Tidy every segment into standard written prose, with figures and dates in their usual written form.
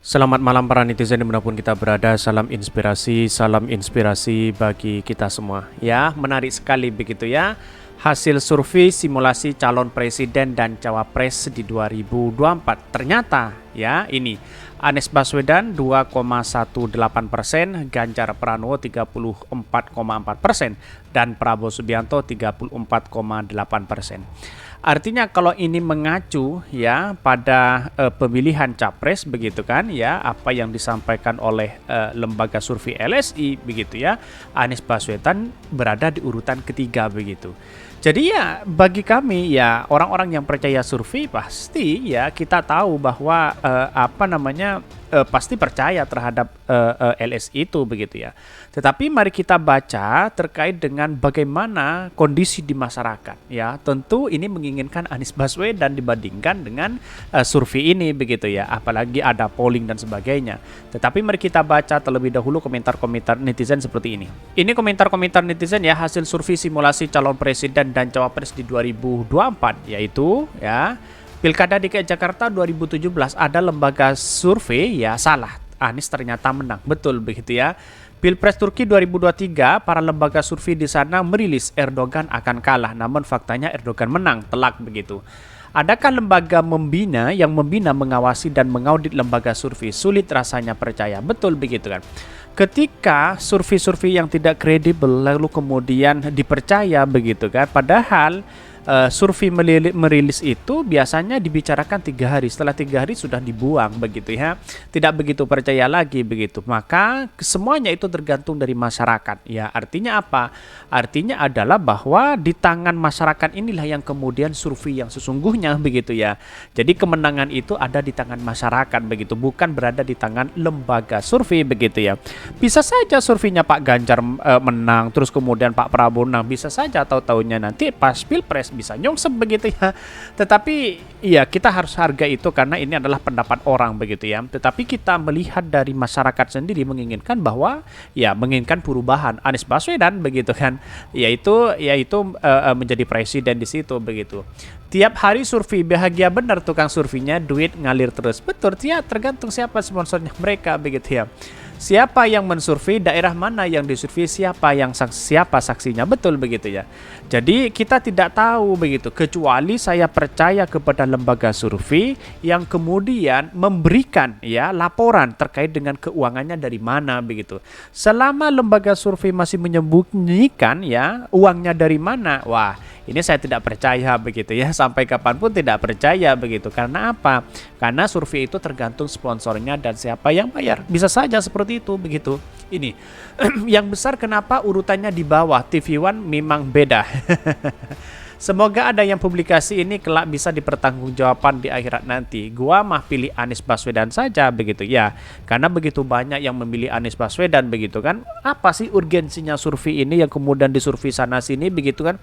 Selamat malam para netizen dimanapun kita berada, salam inspirasi bagi kita semua. Ya, menarik sekali begitu ya. Hasil survei simulasi calon presiden dan cawapres di 2024. Ternyata ya ini Anies Baswedan 2,18%, Ganjar Pranowo 34,4% dan Prabowo Subianto 34,8%. Artinya kalau ini mengacu ya pada pemilihan capres begitu kan ya, apa yang disampaikan oleh lembaga survei LSI begitu ya, Anies Baswedan berada di urutan ketiga begitu. Jadi ya bagi kami ya orang-orang yang percaya survei pasti ya kita tahu bahwa pasti percaya terhadap LSI itu begitu ya. Tetapi mari kita baca terkait dengan bagaimana kondisi di masyarakat ya. Tentu ini menginginkan Anies Baswedan dibandingkan dengan survei ini begitu ya. Apalagi ada polling dan sebagainya. Tetapi mari kita baca terlebih dahulu komentar-komentar netizen seperti ini. Ini komentar-komentar netizen ya, hasil survei simulasi calon presiden dan cawapres di 2024 yaitu ya Pilkada DKI Jakarta 2017 ada lembaga survei ya salah, Anies ternyata menang. Betul begitu ya. Pilpres Turki 2023 para lembaga survei di sana merilis Erdogan akan kalah, namun faktanya Erdogan menang telak begitu. Adakah lembaga membina yang mengawasi dan mengaudit lembaga survei? Sulit rasanya percaya. Betul begitu kan. Ketika survei-survei yang tidak kredibel lalu kemudian dipercaya begitu kan, padahal survei merilis itu biasanya dibicarakan 3 hari, setelah 3 hari sudah dibuang begitu ya, tidak begitu percaya lagi begitu. Maka semuanya itu tergantung dari masyarakat ya. Artinya apa? Artinya adalah bahwa di tangan masyarakat inilah yang kemudian survei yang sesungguhnya begitu ya. Jadi kemenangan itu ada di tangan masyarakat begitu, bukan berada di tangan lembaga survei begitu ya. Bisa saja surveinya Pak Ganjar menang, terus kemudian Pak Prabowo menang, bisa saja tahu-taunya nanti pas Pilpres bisa nyongsep begitu ya. Tetapi ya kita harus hargai itu karena ini adalah pendapat orang begitu ya. Tetapi kita melihat dari masyarakat sendiri menginginkan bahwa ya menginginkan perubahan Anies Baswedan begitu kan. Yaitu menjadi presiden di situ begitu. Tiap hari survei, bahagia benar tukang surveinya, duit ngalir terus. Betul ya, tergantung siapa sponsornya mereka begitu ya. Siapa yang mensurvei, daerah mana yang disurvei, siapa saksinya, betul begitu ya. Jadi kita tidak tahu begitu, kecuali saya percaya kepada lembaga survei yang kemudian memberikan ya laporan terkait dengan keuangannya dari mana begitu. Selama lembaga survei masih menyembunyikan ya uangnya dari mana, wah ini saya tidak percaya begitu ya, sampai kapanpun tidak percaya begitu. Karena apa? Karena survei itu tergantung sponsornya dan siapa yang bayar. Bisa saja seperti itu begitu. Ini yang besar kenapa urutannya di bawah TV One memang beda. Semoga ada yang publikasi ini kelak bisa dipertanggungjawabkan di akhirat nanti. Gua mah pilih Anies Baswedan saja begitu ya. Karena begitu banyak yang memilih Anies Baswedan begitu kan. Apa sih urgensinya survei ini yang kemudian disurvei sana sini begitu kan?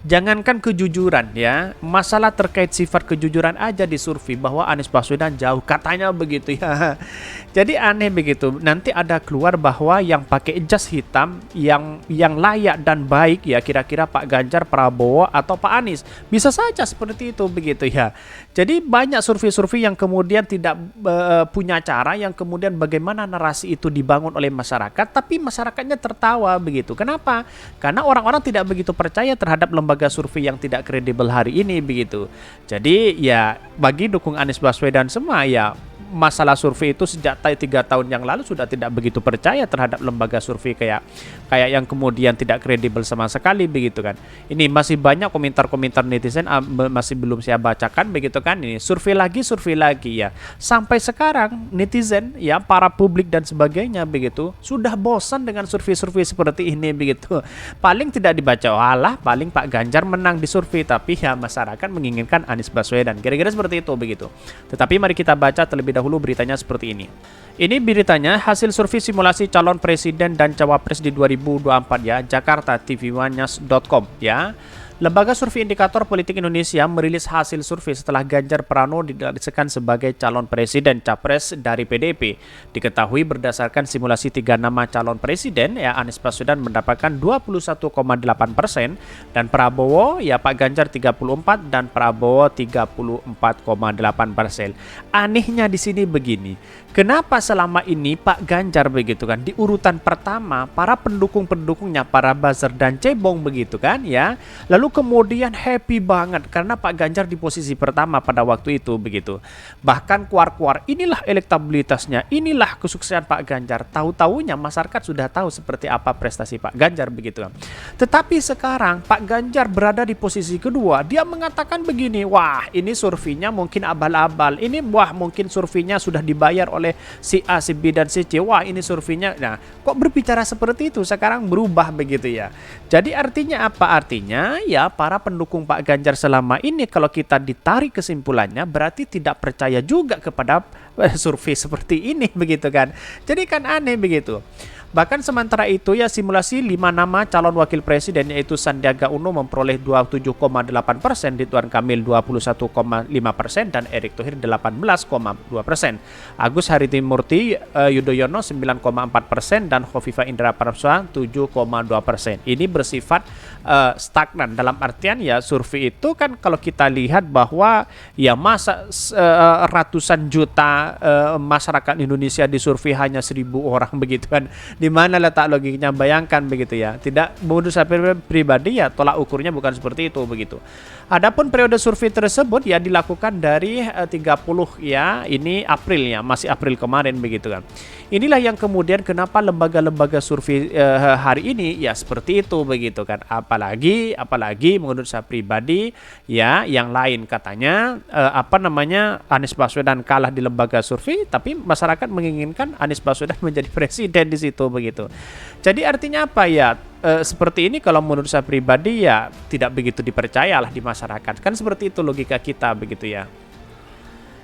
Jangankan kejujuran ya, masalah terkait sifat kejujuran aja disurvei bahwa Anies Baswedan jauh katanya begitu ya. Jadi aneh begitu. Nanti ada keluar bahwa yang pakai jas hitam yang layak dan baik ya kira-kira Pak Ganjar, Prabowo atau Pak Anies. Bisa saja seperti itu begitu ya. Jadi banyak survei-survei yang kemudian tidak punya cara, yang kemudian bagaimana narasi itu dibangun oleh masyarakat, tapi masyarakatnya tertawa begitu. Kenapa? Karena orang-orang tidak begitu percaya terhadap lembaga survei yang tidak kredibel hari ini begitu. Jadi ya bagi dukung Anies Baswedan semua ya, masalah survei itu sejak 3 tahun yang lalu sudah tidak begitu percaya terhadap lembaga survei kayak yang kemudian tidak kredibel sama sekali begitu kan. Ini masih banyak komentar-komentar netizen masih belum saya bacakan begitu kan. Ini survei lagi ya. Sampai sekarang netizen ya, para publik dan sebagainya begitu sudah bosan dengan survei-survei seperti ini begitu. Paling tidak dibaca, walah paling Pak Ganjar menang di survei, tapi ya masyarakat menginginkan Anies Baswedan. Kira-kira seperti itu begitu. Tetapi mari kita baca terlebih dahulu beritanya seperti ini. Ini beritanya hasil survei simulasi calon presiden dan cawapres di 2024 ya, Jakarta tvOneNews.com ya. Lembaga Survei Indikator Politik Indonesia merilis hasil survei setelah Ganjar Pranowo dideklarasikan sebagai calon presiden capres dari PDIP. Diketahui berdasarkan simulasi 3 nama calon presiden, ya Anies Baswedan mendapatkan 21,8% dan Prabowo ya Pak Ganjar 34 dan Prabowo 34,8%. Anehnya di sini begini. Kenapa selama ini Pak Ganjar begitu kan di urutan pertama, para pendukung-pendukungnya, para buzzer dan cebong begitu kan ya. Lalu kemudian happy banget karena Pak Ganjar di posisi pertama pada waktu itu begitu. Bahkan keluar-keluar inilah elektabilitasnya, inilah kesuksesan Pak Ganjar. Tahu-tahunya masyarakat sudah tahu seperti apa prestasi Pak Ganjar begitu kan. Tetapi sekarang Pak Ganjar berada di posisi kedua, dia mengatakan begini, wah ini surveinya mungkin abal-abal, ini wah mungkin surveinya sudah dibayar oleh si A, si B, dan si C. Wah ini surveinya, nah kok berbicara seperti itu sekarang berubah begitu ya. Jadi artinya apa? Artinya ya para pendukung Pak Ganjar selama ini kalau kita ditarik kesimpulannya berarti tidak percaya juga kepada survei seperti ini begitu kan. Jadi kan aneh begitu. Bahkan sementara itu ya simulasi 5 nama calon wakil presiden yaitu Sandiaga Uno memperoleh 27,8%, Ridwan Kamil 21,5% dan Erick Thohir 18,2%. Agus Harimurti Yudhoyono 9,4% dan Khofifah Indra Parawansa 7,2%. Ini bersifat stagnan dalam artian ya survei itu kan kalau kita lihat bahwa ya masa ratusan juta masyarakat Indonesia disurvei hanya 1.000 orang begitu kan. Di mana letak logikanya, bayangkan begitu ya. Tidak, menurut saya pribadi ya tolak ukurnya bukan seperti itu begitu. Adapun periode survei tersebut ya dilakukan dari 30 ya, ini April ya, masih April kemarin begitu kan. Inilah yang kemudian kenapa lembaga-lembaga survei hari ini ya seperti itu begitu kan. Apalagi menurut saya pribadi ya yang lain katanya Anies Baswedan kalah di lembaga survei tapi masyarakat menginginkan Anies Baswedan menjadi presiden di situ begitu. Jadi artinya apa ya? Seperti ini kalau menurut saya pribadi ya tidak begitu dipercayalah di masyarakat. Kan seperti itu logika kita begitu ya.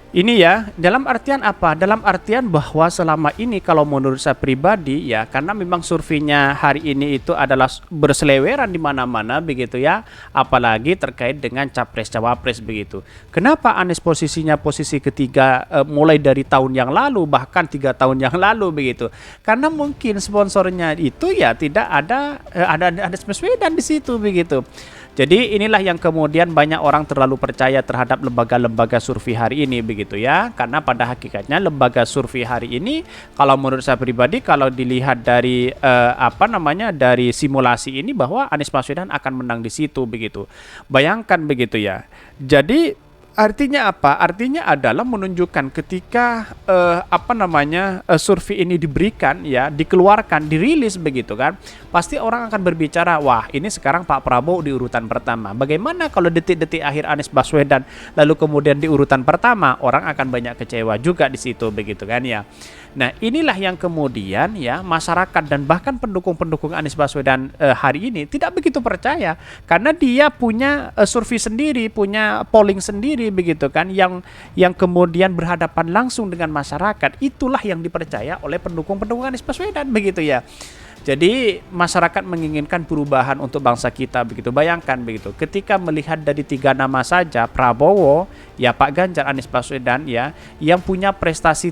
Ini ya, dalam artian apa? Dalam artian bahwa selama ini kalau menurut saya pribadi ya, karena memang surveinya hari ini itu adalah berseleweran di mana-mana begitu ya, apalagi terkait dengan capres-cawapres begitu. Kenapa Anies posisinya posisi ketiga mulai dari tahun yang lalu bahkan 3 tahun yang lalu begitu? Karena mungkin sponsornya itu ya tidak ada Anies Baswedan di situ begitu. Jadi inilah yang kemudian banyak orang terlalu percaya terhadap lembaga-lembaga survei hari ini begitu ya. Karena pada hakikatnya lembaga survei hari ini kalau menurut saya pribadi kalau dilihat dari dari simulasi ini bahwa Anies Baswedan akan menang di situ begitu. Bayangkan begitu ya. Jadi artinya apa? Artinya adalah menunjukkan ketika survei ini diberikan ya, dikeluarkan, dirilis begitu kan. Pasti orang akan berbicara, wah ini sekarang Pak Prabowo di urutan pertama. Bagaimana kalau detik-detik akhir Anies Baswedan lalu kemudian di urutan pertama, orang akan banyak kecewa juga di situ begitu kan ya. Nah, inilah yang kemudian ya masyarakat dan bahkan pendukung-pendukung Anies Baswedan hari ini tidak begitu percaya karena dia punya survei sendiri, punya polling sendiri begitu kan yang kemudian berhadapan langsung dengan masyarakat. Itulah yang dipercaya oleh pendukung-pendukung Anies Baswedan begitu ya. Jadi masyarakat menginginkan perubahan untuk bangsa kita begitu. Bayangkan begitu. Ketika melihat dari 3 nama saja, Prabowo, ya Pak Ganjar, Anies Baswedan ya, yang punya prestasi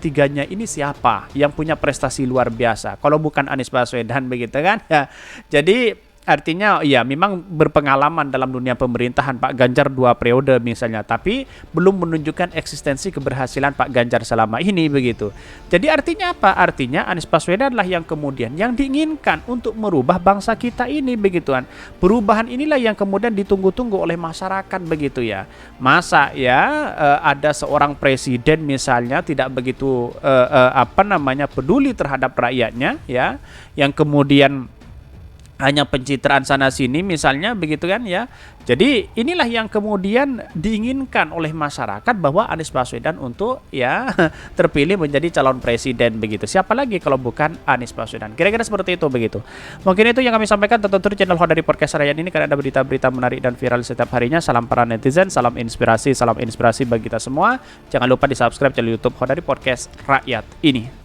tiganya ini siapa? Yang punya prestasi luar biasa. Kalau bukan Anies Baswedan begitu kan? Ya. Jadi artinya ya memang berpengalaman dalam dunia pemerintahan Pak Ganjar 2 periode misalnya, tapi belum menunjukkan eksistensi keberhasilan Pak Ganjar selama ini begitu. Jadi artinya apa? Artinya Anies Baswedan lah yang kemudian yang diinginkan untuk merubah bangsa kita ini begituan. Perubahan inilah yang kemudian ditunggu-tunggu oleh masyarakat begitu ya. Masa ya ada seorang presiden misalnya tidak begitu peduli terhadap rakyatnya ya, yang kemudian hanya pencitraan sana sini misalnya begitu kan ya. Jadi inilah yang kemudian diinginkan oleh masyarakat bahwa Anies Baswedan untuk ya terpilih menjadi calon presiden begitu. Siapa lagi kalau bukan Anies Baswedan? Kira-kira seperti itu begitu. Mungkin itu yang kami sampaikan. Tonton terus channel Hodari Podcast Rakyat ini karena ada berita-berita menarik dan viral setiap harinya. Salam para netizen, salam inspirasi bagi kita semua. Jangan lupa di subscribe channel YouTube Hodari Podcast Rakyat ini.